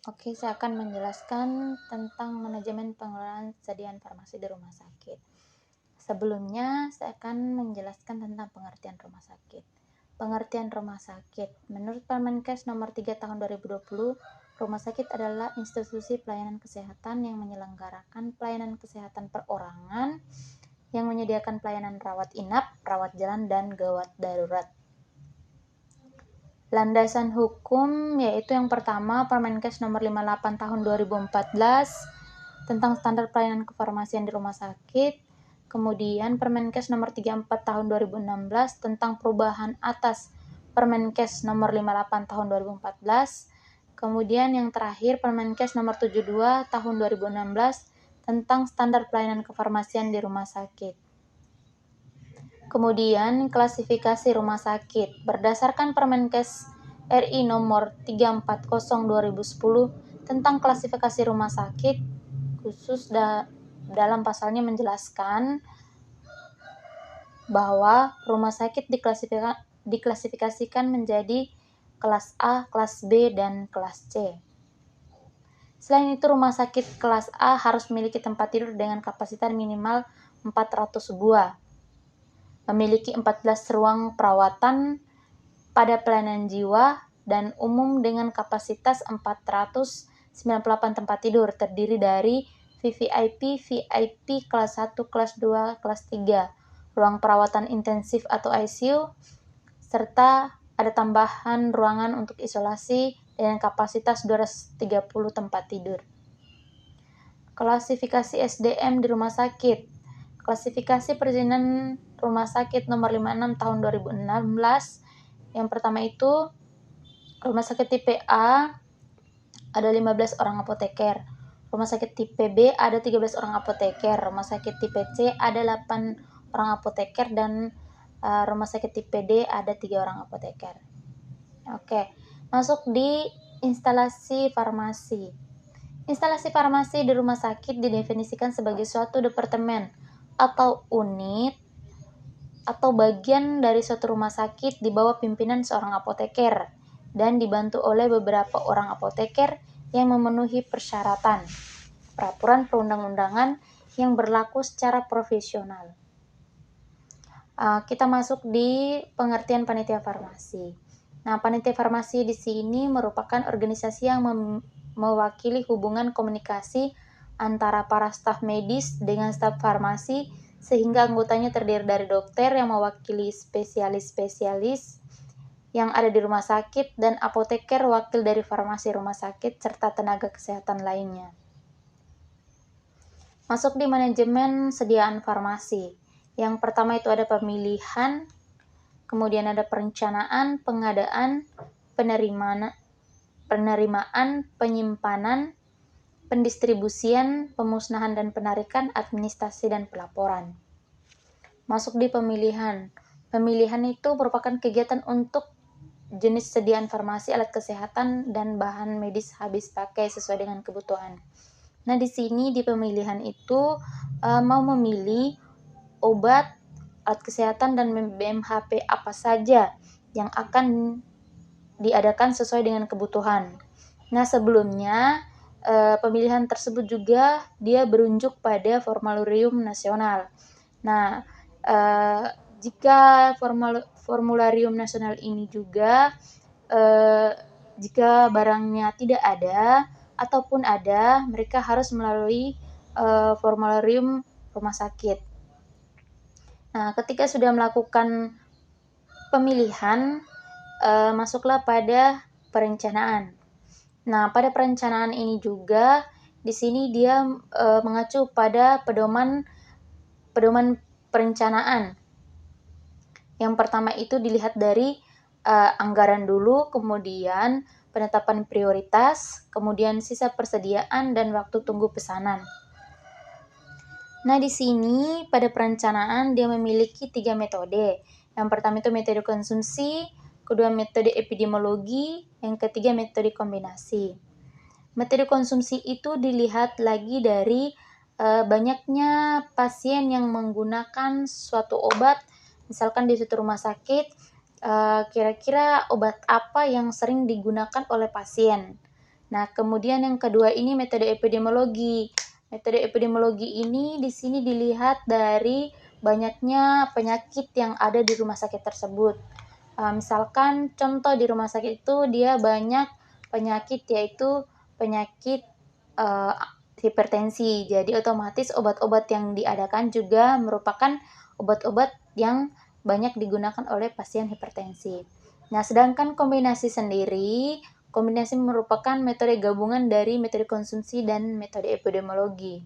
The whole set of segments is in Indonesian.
Oke, saya akan menjelaskan tentang manajemen pengelolaan sediaan farmasi di rumah sakit. Sebelumnya, saya akan menjelaskan tentang pengertian rumah sakit. Pengertian rumah sakit. Menurut Permenkes nomor 3 tahun 2020, rumah sakit adalah institusi pelayanan kesehatan yang menyelenggarakan pelayanan kesehatan perorangan yang menyediakan pelayanan rawat inap, rawat jalan, dan gawat darurat. Landasan hukum yaitu yang pertama Permenkes nomor 58 tahun 2014 tentang standar pelayanan kefarmasian di rumah sakit. Kemudian Permenkes nomor 34 tahun 2016 tentang perubahan atas Permenkes nomor 58 tahun 2014. Kemudian yang terakhir Permenkes nomor 72 tahun 2016 tentang standar pelayanan kefarmasian di rumah sakit. Kemudian klasifikasi rumah sakit. Berdasarkan Permenkes RI nomor 340/2010 tentang klasifikasi rumah sakit, khusus dalam pasalnya menjelaskan bahwa rumah sakit diklasifikasikan menjadi kelas A, kelas B, dan kelas C. Selain itu, rumah sakit kelas A harus memiliki tempat tidur dengan kapasitas minimal 400 buah. Memiliki 14 ruang perawatan pada pelayanan jiwa dan umum dengan kapasitas 498 tempat tidur, terdiri dari VVIP, VIP, kelas 1, kelas 2, kelas 3, ruang perawatan intensif atau ICU, serta ada tambahan ruangan untuk isolasi dengan kapasitas 230 tempat tidur. Klasifikasi SDM di rumah sakit. Klasifikasi perizinan rumah sakit nomor 56 tahun 2016. Yang pertama itu rumah sakit tipe A ada 15 orang apoteker. Rumah sakit tipe B ada 13 orang apoteker. Rumah sakit tipe C ada 8 orang apoteker dan rumah sakit tipe D ada 3 orang apoteker. Oke, masuk di instalasi farmasi. Instalasi farmasi di rumah sakit didefinisikan sebagai suatu departemen atau unit atau bagian dari suatu rumah sakit di bawah pimpinan seorang apoteker dan dibantu oleh beberapa orang apoteker yang memenuhi persyaratan peraturan perundang-undangan yang berlaku secara profesional. Kita masuk di pengertian panitia farmasi. Nah, panitia farmasi di sini merupakan organisasi yang mewakili hubungan komunikasi antara para staf medis dengan staf farmasi, sehingga anggotanya terdiri dari dokter yang mewakili spesialis-spesialis yang ada di rumah sakit dan apoteker wakil dari farmasi rumah sakit serta tenaga kesehatan lainnya. Masuk di manajemen sediaan farmasi. Yang pertama itu ada pemilihan, kemudian ada perencanaan, pengadaan, penerimaan, penyimpanan, pendistribusian, pemusnahan dan penarikan, administrasi dan pelaporan. Masuk di pemilihan. Pemilihan itu merupakan kegiatan untuk jenis sediaan farmasi, alat kesehatan, dan bahan medis habis pakai sesuai dengan kebutuhan. Nah, di sini di pemilihan itu mau memilih obat, alat kesehatan, dan BMHP apa saja yang akan diadakan sesuai dengan kebutuhan. Nah, sebelumnya pemilihan tersebut juga dia berunjuk pada formularium nasional. Nah, jika formularium nasional ini juga jika barangnya tidak ada ataupun ada, mereka harus melalui formularium rumah sakit. Nah, ketika sudah melakukan pemilihan, masuklah pada perencanaan. Nah, pada perencanaan ini juga di sini dia mengacu pada pedoman perencanaan. Yang pertama itu dilihat dari anggaran dulu, kemudian penetapan prioritas, kemudian sisa persediaan dan waktu tunggu pesanan. Nah, di sini pada perencanaan dia memiliki 3 metode. Yang pertama itu metode konsumsi, kedua metode epidemiologi, yang ketiga metode kombinasi. Metode konsumsi itu dilihat lagi dari banyaknya pasien yang menggunakan suatu obat, misalkan di suatu rumah sakit, kira-kira obat apa yang sering digunakan oleh pasien. Nah, kemudian yang kedua ini metode epidemiologi. Metode epidemiologi ini di sini dilihat dari banyaknya penyakit yang ada di rumah sakit tersebut. Misalkan contoh di rumah sakit itu dia banyak penyakit, yaitu penyakit hipertensi. Jadi otomatis obat-obat yang diadakan juga merupakan obat-obat yang banyak digunakan oleh pasien hipertensi. Nah, sedangkan kombinasi merupakan metode gabungan dari metode konsumsi dan metode epidemiologi.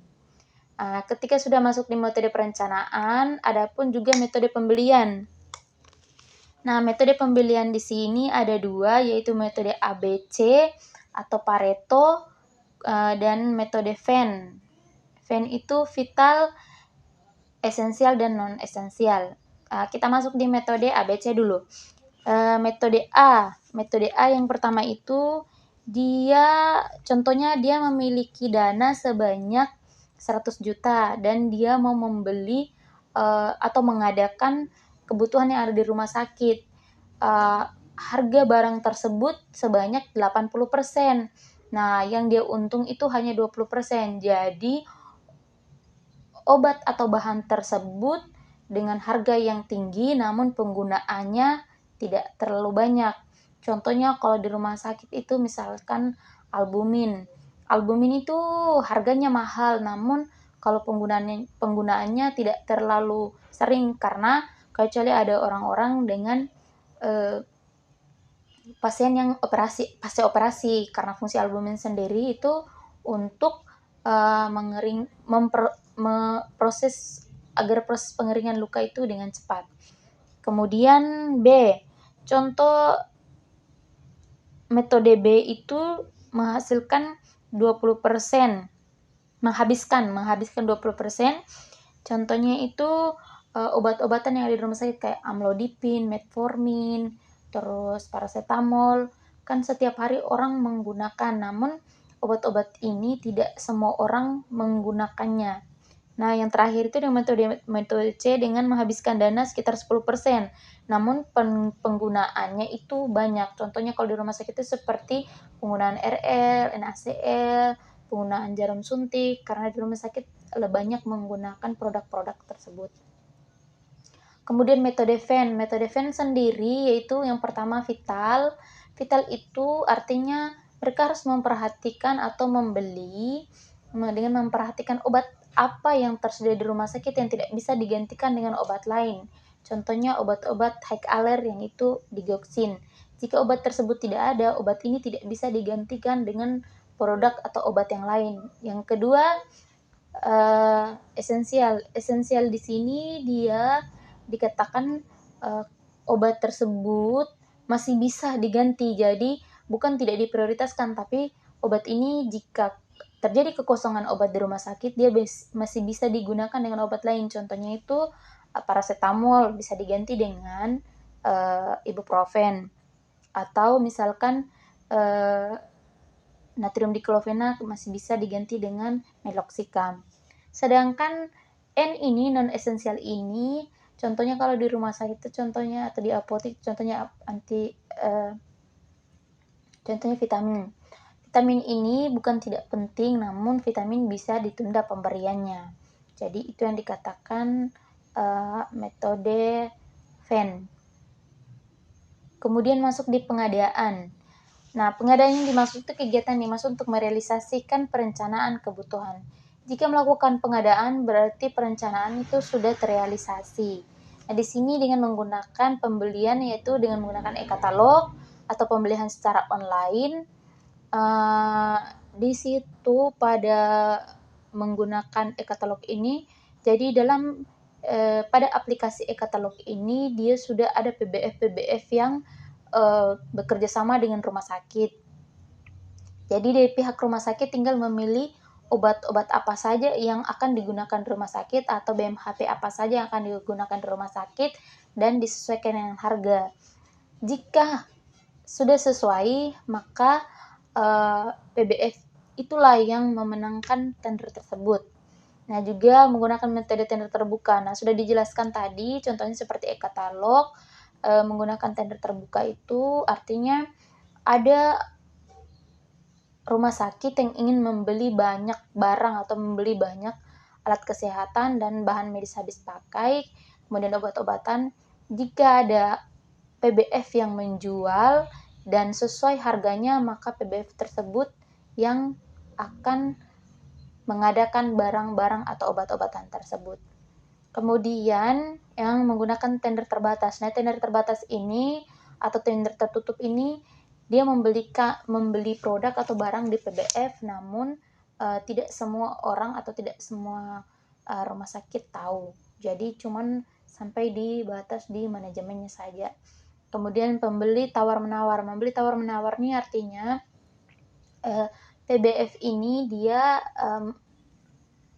Ketika sudah masuk di metode perencanaan, ada pun juga metode pembelian. Nah, metode pembelian di sini ada dua, yaitu metode ABC atau Pareto dan metode Venn. Venn itu vital, esensial, dan non-esensial. Kita masuk di metode ABC dulu. Metode A yang pertama itu contohnya dia memiliki dana sebanyak 100 juta dan dia mau membeli atau mengadakan kebutuhan yang ada di rumah sakit. Harga barang tersebut sebanyak 80%. Nah, yang dia untung itu hanya 20%. Jadi obat atau bahan tersebut dengan harga yang tinggi namun penggunaannya tidak terlalu banyak. Contohnya kalau di rumah sakit itu misalkan albumin. Albumin itu harganya mahal, namun kalau penggunaannya tidak terlalu sering karena kecuali ada orang-orang dengan pasien yang pasca operasi, karena fungsi albumin sendiri itu untuk proses pengeringan luka itu dengan cepat. Kemudian B, contoh metode B itu menghasilkan 20%, menghabiskan 20%. Contohnya itu obat-obatan yang ada di rumah sakit kayak amlodipin, metformin, terus paracetamol. Kan setiap hari orang menggunakan, namun obat-obat ini tidak semua orang menggunakannya. Nah, yang terakhir itu dengan metode C dengan menghabiskan dana sekitar 10%. Namun penggunaannya itu banyak. Contohnya kalau di rumah sakit itu seperti penggunaan RL, NaCl, penggunaan jarum suntik, karena di rumah sakit lebih banyak menggunakan produk-produk tersebut. Kemudian metode Venn. Metode Venn sendiri yaitu yang pertama vital. Vital itu artinya mereka harus memperhatikan atau membeli dengan memperhatikan obat apa yang tersedia di rumah sakit yang tidak bisa digantikan dengan obat lain. Contohnya obat-obat high aller yang itu digoxin. Jika obat tersebut tidak ada, obat ini tidak bisa digantikan dengan produk atau obat yang lain. Yang kedua, esensial. Esensial di sini dia dikatakan obat tersebut masih bisa diganti. Jadi bukan tidak diprioritaskan, tapi obat ini jika terjadi kekosongan obat di rumah sakit, dia masih bisa digunakan dengan obat lain. Contohnya itu paracetamol bisa diganti dengan ibuprofen, atau misalkan natrium diklofenak masih bisa diganti dengan meloxicam. Sedangkan N ini non esensial ini, contohnya kalau di rumah sakit itu contohnya atau di apotek contohnya contohnya vitamin. Vitamin ini bukan tidak penting, namun vitamin bisa ditunda pemberiannya. Jadi itu yang dikatakan metode Venn. Kemudian masuk di pengadaan. Nah, pengadaan yang dimaksud itu kegiatan yang dimaksud untuk merealisasikan perencanaan kebutuhan. Jika melakukan pengadaan berarti perencanaan itu sudah terrealisasi. Nah, di sini dengan menggunakan pembelian yaitu dengan menggunakan e-katalog atau pembelian secara online. Di situ pada menggunakan e-katalog ini, jadi dalam pada aplikasi e-katalog ini dia sudah ada PBF yang bekerja sama dengan rumah sakit. Jadi dari pihak rumah sakit tinggal memilih obat-obat apa saja yang akan digunakan di rumah sakit atau BMHP apa saja yang akan digunakan di rumah sakit dan disesuaikan dengan harga. Jika sudah sesuai, maka PBF itulah yang memenangkan tender tersebut. Nah, juga menggunakan metode tender terbuka. Nah, sudah dijelaskan tadi, contohnya seperti e-katalog. Menggunakan tender terbuka itu artinya ada rumah sakit yang ingin membeli banyak barang atau membeli banyak alat kesehatan dan bahan medis habis pakai, kemudian obat-obatan, jika ada PBF yang menjual dan sesuai harganya, maka PBF tersebut yang akan mengadakan barang-barang atau obat-obatan tersebut. Kemudian yang menggunakan tender terbatas. Nah, tender terbatas ini atau tender tertutup ini dia membeli produk atau barang di PBF, namun tidak semua orang atau tidak semua rumah sakit tahu. Jadi cuman sampai di batas di manajemennya saja. Kemudian pembeli tawar-menawar. Membeli tawar-menawar ini artinya PBF ini dia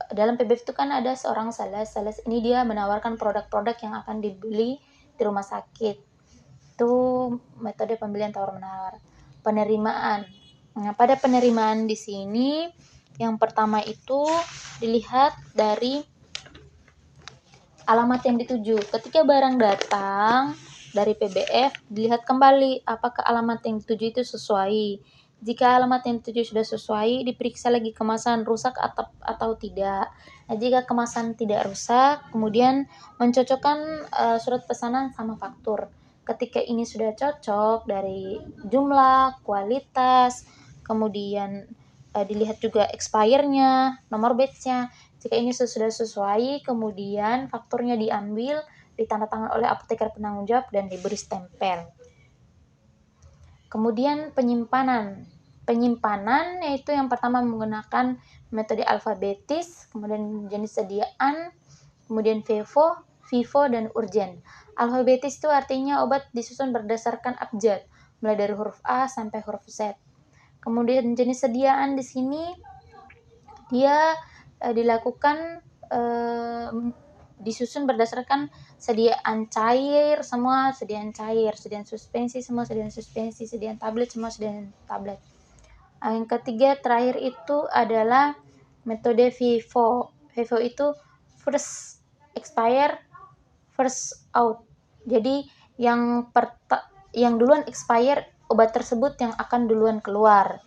dalam PBF itu kan ada seorang sales ini dia menawarkan produk-produk yang akan dibeli di rumah sakit. Itu metode pembelian tawar-menawar. Penerimaan. Nah, pada penerimaan di sini yang pertama itu dilihat dari alamat yang dituju. Ketika barang datang dari PBF, dilihat kembali apakah alamat yang dituju itu sesuai. Jika alamat yang dituju sudah sesuai, diperiksa lagi kemasan rusak atau tidak. Nah, jika kemasan tidak rusak, kemudian mencocokkan surat pesanan sama faktur. Ketika ini sudah cocok dari jumlah, kualitas, kemudian dilihat juga expire-nya, nomor batch-nya. Jika ini sudah sesuai, kemudian fakturnya diambil, ditandatangan oleh apoteker penanggung jawab dan diberi stempel. Kemudian penyimpanan. Penyimpanan yaitu yang pertama menggunakan metode alfabetis, kemudian jenis sediaan, kemudian FIFO, dan urgen. Alfabetis itu artinya obat disusun berdasarkan abjad, mulai dari huruf A sampai huruf Z. Kemudian jenis sediaan di sini dia dilakukan disusun berdasarkan sediaan cair semua, sediaan cair, sediaan suspensi semua, sediaan suspensi, sediaan tablet semua, sediaan tablet. Yang ketiga terakhir itu adalah metode FIFO. FIFO itu first expire, first out. Jadi yang duluan expire obat tersebut yang akan duluan keluar.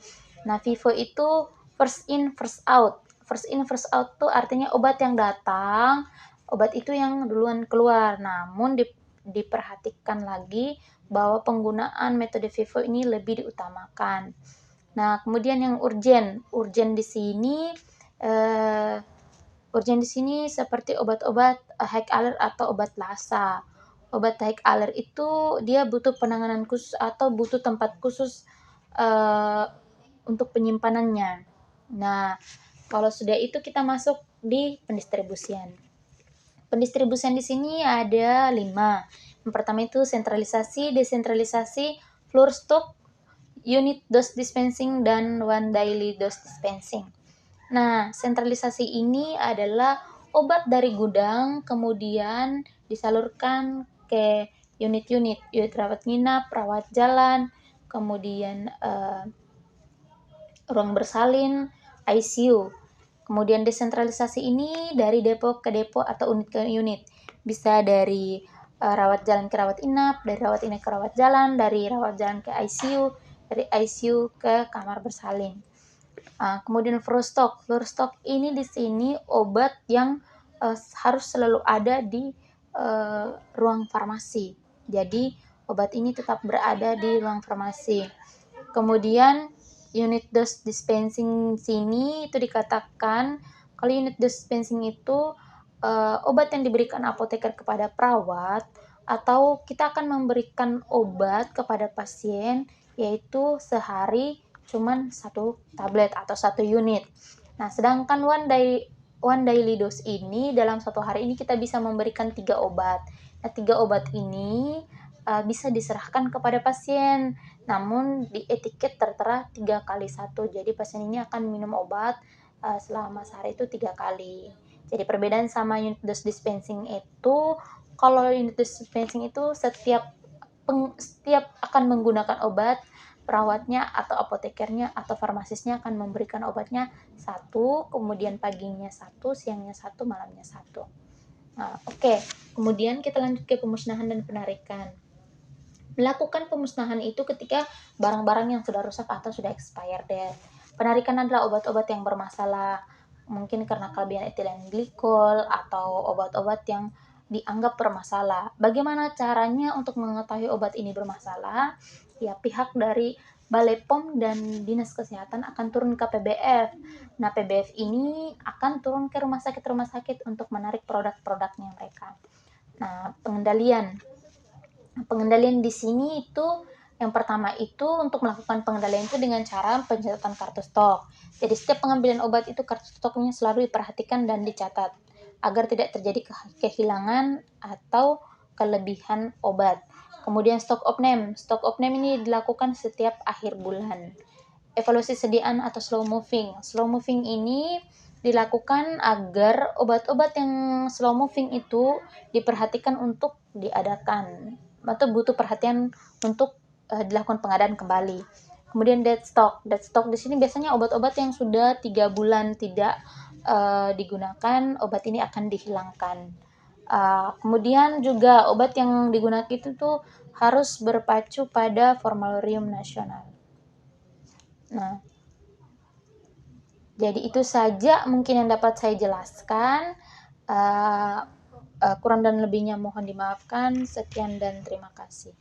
Nah, FIFO itu first in first out. First in first out tuh artinya obat yang datang, obat itu yang duluan keluar. Namun diperhatikan lagi bahwa penggunaan metode FIFO ini lebih diutamakan. Nah, kemudian yang urgen di sini seperti obat-obat high alert atau obat LASA. Obat high alert itu dia butuh penanganan khusus atau butuh tempat khusus untuk penyimpanannya. Nah, kalau sudah itu kita masuk di pendistribusian. Pendistribusian di sini ada 5. Yang pertama itu sentralisasi, desentralisasi, floor stock, unit dose dispensing, dan one daily dose dispensing. Nah, sentralisasi ini adalah obat dari gudang kemudian disalurkan ke unit-unit rawat inap, rawat jalan, kemudian ruang bersalin, ICU. Kemudian desentralisasi ini dari depo ke depo atau unit ke unit. Bisa dari rawat jalan ke rawat inap, dari rawat inap ke rawat jalan, dari rawat jalan ke ICU, dari ICU ke kamar bersalin. Kemudian floor stock ini di sini obat yang harus selalu ada di ruang farmasi. Jadi obat ini tetap berada di ruang farmasi. Kemudian unit dose dispensing sini itu dikatakan kalau unit dose dispensing itu obat yang diberikan apoteker kepada perawat atau kita akan memberikan obat kepada pasien yaitu sehari cuman 1 tablet atau 1 unit. Nah, sedangkan one daily dose ini dalam 1 hari ini kita bisa memberikan 3 obat. Nah, 3 obat ini bisa diserahkan kepada pasien, namun di etiket tertera 3 kali 1. Jadi pasien ini akan minum obat selama sehari itu 3 kali. Jadi perbedaan sama unit dose dispensing itu, kalau unit dose dispensing itu setiap akan menggunakan obat, perawatnya atau apotekernya atau farmasisnya akan memberikan obatnya 1, kemudian paginya 1, siangnya 1, malamnya 1. Nah, oke. Kemudian kita lanjut ke pemusnahan dan penarikan. Melakukan pemusnahan itu ketika barang-barang yang sudah rusak atau sudah expired date. Penarikan adalah obat-obat yang bermasalah, mungkin karena kelebihan etilen glikol atau obat-obat yang dianggap bermasalah. Bagaimana caranya untuk mengetahui obat ini bermasalah? Ya, pihak dari Balai POM dan Dinas Kesehatan akan turun ke PBF. Nah, PBF ini akan turun ke rumah sakit untuk menarik produk-produknya mereka. Nah, pengendalian di sini itu yang pertama itu untuk melakukan pengendalian itu dengan cara pencatatan kartu stok. Jadi setiap pengambilan obat itu kartu stoknya selalu diperhatikan dan dicatat agar tidak terjadi kehilangan atau kelebihan obat. Kemudian stok opname. Stok opname ini dilakukan setiap akhir bulan. Evaluasi sediaan atau slow moving. Slow moving ini dilakukan agar obat-obat yang slow moving itu diperhatikan untuk diadakan atau butuh perhatian untuk dilakukan pengadaan kembali. Kemudian dead stock. Dead stock di sini biasanya obat-obat yang sudah 3 bulan tidak digunakan, obat ini akan dihilangkan. Kemudian juga obat yang digunakan itu tuh harus berpacu pada formularium nasional. Nah, jadi itu saja mungkin yang dapat saya jelaskan. Kurang dan lebihnya mohon dimaafkan. Sekian dan terima kasih.